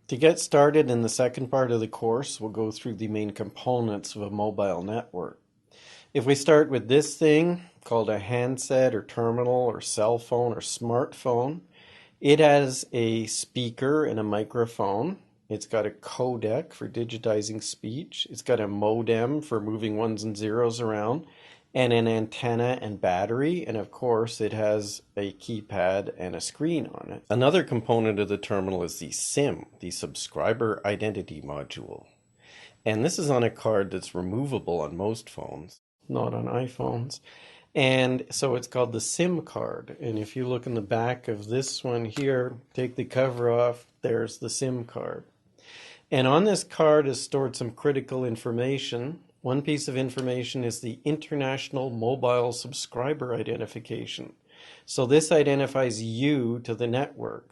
To get started in the second part of the course, we'll go through the main components of a mobile network. If we start with this thing called a handset or terminal or cell phone or smartphone, it has a speaker and a microphone. It's got a codec for digitizing speech. It's got a modem for moving ones and zeros around, and an antenna and battery. And of course, it has a keypad and a screen on it. Another component of the terminal is the SIM, the subscriber identity module. And this is on a card that's removable on most phones, not on iPhones. And so it's called the SIM card. And if you look in the back of this one here, take the cover off, there's the SIM card. And on this card is stored some critical information. One piece of information is the International Mobile Subscriber Identification. So this identifies you to the network.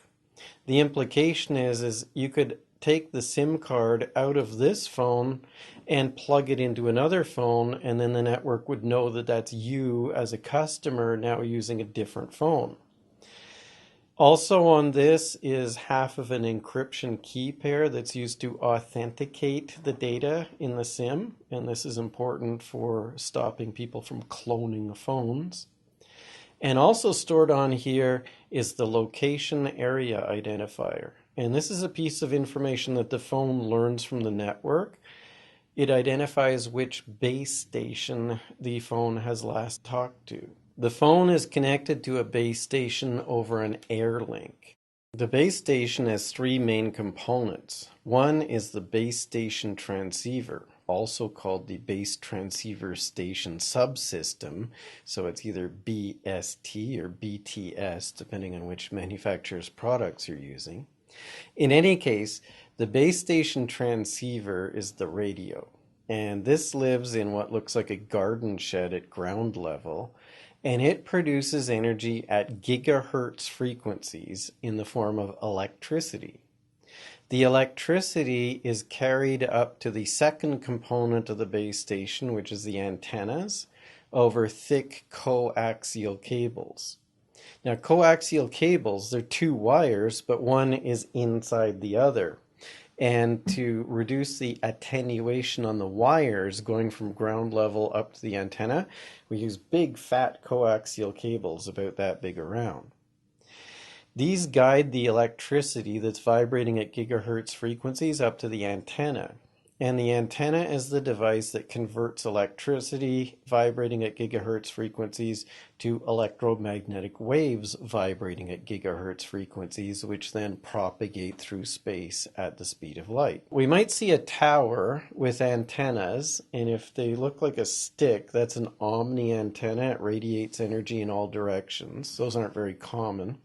The implication is you could take the SIM card out of this phone and plug it into another phone, and then the network would know that that's you as a customer now using a different phone. Also on this is half of an encryption key pair that's used to authenticate the data in the SIM, and this is important for stopping people from cloning phones. And also stored on here is the location area identifier. And this is a piece of information that the phone learns from the network. It identifies which base station the phone has last talked to. The phone is connected to a base station over an air link. The base station has three main components. One is the base station transceiver, also called the base transceiver station subsystem. So it's either BST or BTS, depending on which manufacturer's products you're using. In any case, the base station transceiver is the radio. And this lives in what looks like a garden shed at ground level. And it produces energy at gigahertz frequencies in the form of electricity. The electricity is carried up to the second component of the base station, which is the antennas, over thick coaxial cables. Now, coaxial cables, they're two wires, but one is inside the other. And to reduce the attenuation on the wires going from ground level up to the antenna, we use big fat coaxial cables about that big around. These guide the electricity that's vibrating at gigahertz frequencies up to the antenna. And the antenna is the device that converts electricity vibrating at gigahertz frequencies to electromagnetic waves vibrating at gigahertz frequencies, which then propagate through space at the speed of light. We might see a tower with antennas, and if they look like a stick, that's an omni antenna. It radiates energy in all directions. Those aren't very common.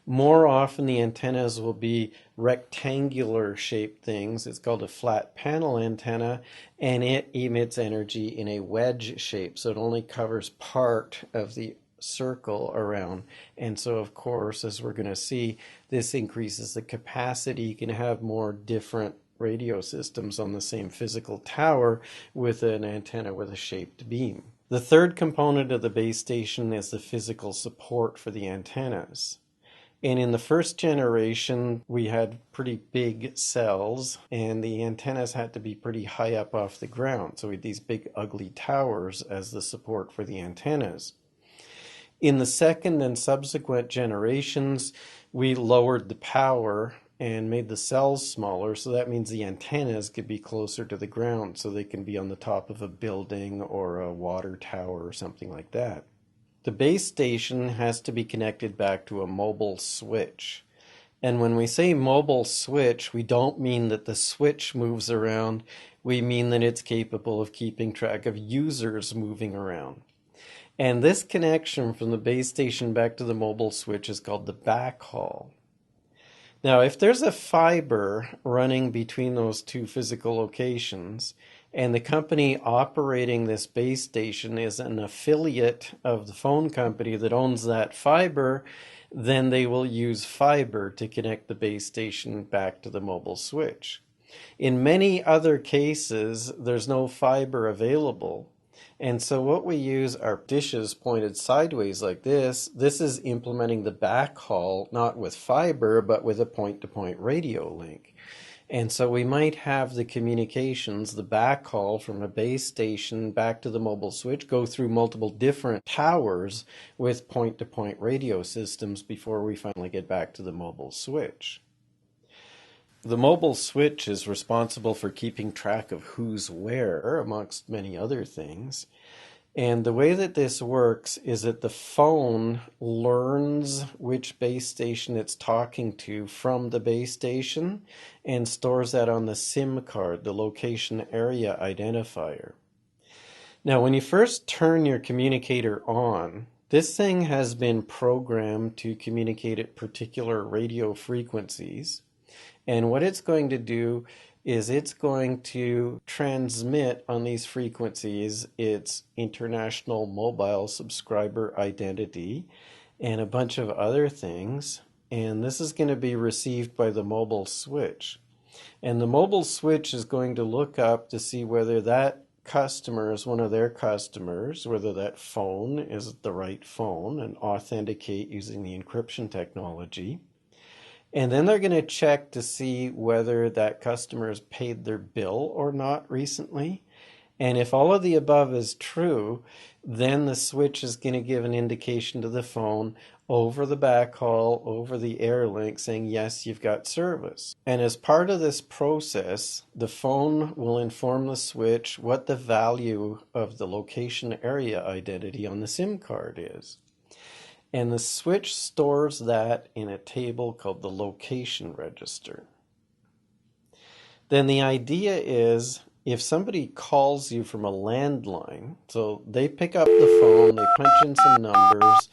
More often the antennas will be rectangular shaped things. It's called a flat panel antenna, and it emits energy in a wedge shape, so it only covers part of the circle around. And so of course, as we're going to see, this increases the capacity. You can have more different radio systems on the same physical tower with an antenna with a shaped beam. The third component of the base station is the physical support for the antennas. And in the first generation, we had pretty big cells, and the antennas had to be pretty high up off the ground. So we had these big ugly towers as the support for the antennas. In the second and subsequent generations, we lowered the power and made the cells smaller. So that means the antennas could be closer to the ground, so they can be on the top of a building or a water tower or something like that. The base station has to be connected back to a mobile switch. And when we say mobile switch, we don't mean that the switch moves around. We mean that it's capable of keeping track of users moving around. And this connection from the base station back to the mobile switch is called the backhaul. Now, if there's a fiber running between those two physical locations, and the company operating this base station is an affiliate of the phone company that owns that fiber, then they will use fiber to connect the base station back to the mobile switch. In many other cases, there's no fiber available. And so what we use are dishes pointed sideways like this. This is implementing the backhaul, not with fiber, but with a point-to-point radio link. And so we might have the communications, the backhaul from a base station back to the mobile switch go through multiple different towers with point-to-point radio systems before we finally get back to the mobile switch. The mobile switch is responsible for keeping track of who's where, amongst many other things. And the way that this works is that the phone learns which base station it's talking to from the base station and stores that on the SIM card, the location area identifier. Now, when you first turn your communicator on, this thing has been programmed to communicate at particular radio frequencies. And what it's going to do is it's going to transmit on these frequencies its international mobile subscriber identity and a bunch of other things. And this is going to be received by the mobile switch. And the mobile switch is going to look up to see whether that customer is one of their customers, whether that phone is the right phone, and authenticate using the encryption technology. And then they're going to check to see whether that customer has paid their bill or not recently. And if all of the above is true, then the switch is going to give an indication to the phone over the backhaul, over the air link, saying, yes, you've got service. And as part of this process, the phone will inform the switch what the value of the location area identity on the SIM card is. And the switch stores that in a table called the location register. Then the idea is if somebody calls you from a landline, so they pick up the phone, they punch in some numbers,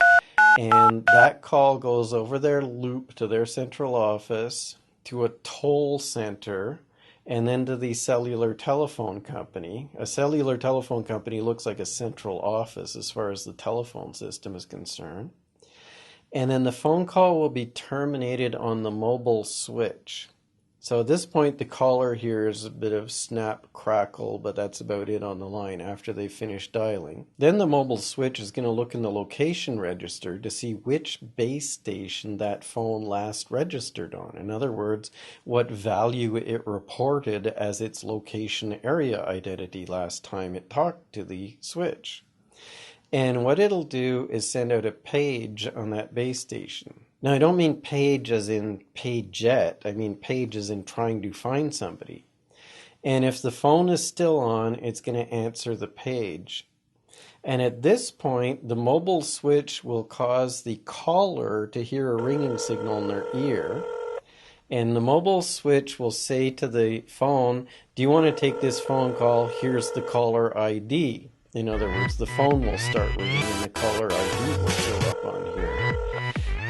and that call goes over their loop to their central office, to a toll center, and then to the cellular telephone company. A cellular telephone company looks like a central office as far as the telephone system is concerned. And then the phone call will be terminated on the mobile switch. So at this point, the caller hears a bit of snap, crackle, but that's about it on the line after they finish dialing. Then the mobile switch is going to look in the location register to see which base station that phone last registered on. In other words, what value it reported as its location area identity last time it talked to the switch. And what it'll do is send out a page on that base station. Now, I don't mean page as in paget. I mean page as in trying to find somebody. And if the phone is still on, it's going to answer the page. And at this point, the mobile switch will cause the caller to hear a ringing signal in their ear. And the mobile switch will say to the phone, do you want to take this phone call? Here's the caller ID. In other words, the phone will start ringing and the caller ID will show up on here.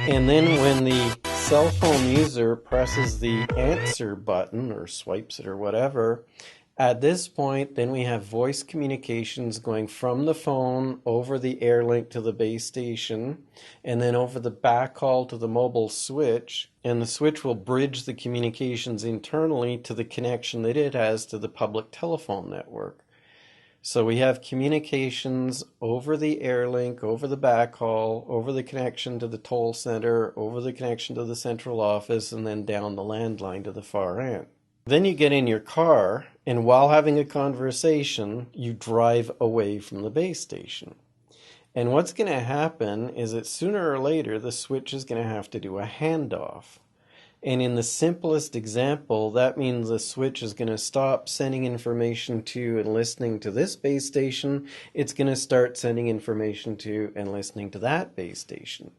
And then when the cell phone user presses the answer button or swipes it or whatever, at this point, then we have voice communications going from the phone over the air link to the base station and then over the backhaul to the mobile switch. And the switch will bridge the communications internally to the connection that it has to the public telephone network. So we have communications over the air link, over the backhaul, over the connection to the toll center, over the connection to the central office, and then down the landline to the far end. Then you get in your car, and while having a conversation, you drive away from the base station. And what's going to happen is that sooner or later, the switch is going to have to do a handoff. And in the simplest example, that means the switch is going to stop sending information to and listening to this base station. It's going to start sending information to and listening to that base station.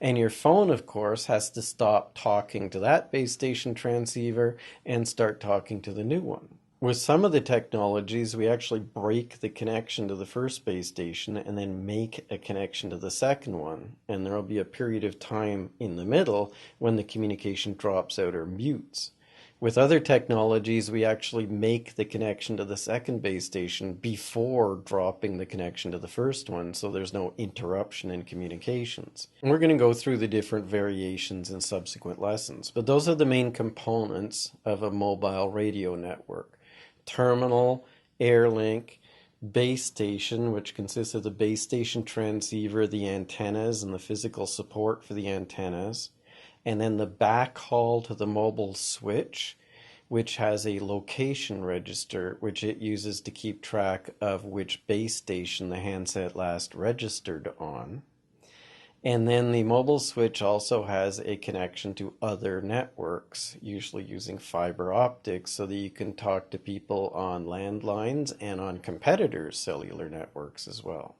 And your phone, of course, has to stop talking to that base station transceiver and start talking to the new one. With some of the technologies, we actually break the connection to the first base station and then make a connection to the second one. And there will be a period of time in the middle when the communication drops out or mutes. With other technologies, we actually make the connection to the second base station before dropping the connection to the first one, so there's no interruption in communications. And we're going to go through the different variations in subsequent lessons, but those are the main components of a mobile radio network. Terminal, air link, base station, which consists of the base station transceiver, the antennas, and the physical support for the antennas, and then the backhaul to the mobile switch, which has a location register, which it uses to keep track of which base station the handset last registered on. And then the mobile switch also has a connection to other networks, usually using fiber optics, so that you can talk to people on landlines and on competitors' cellular networks as well.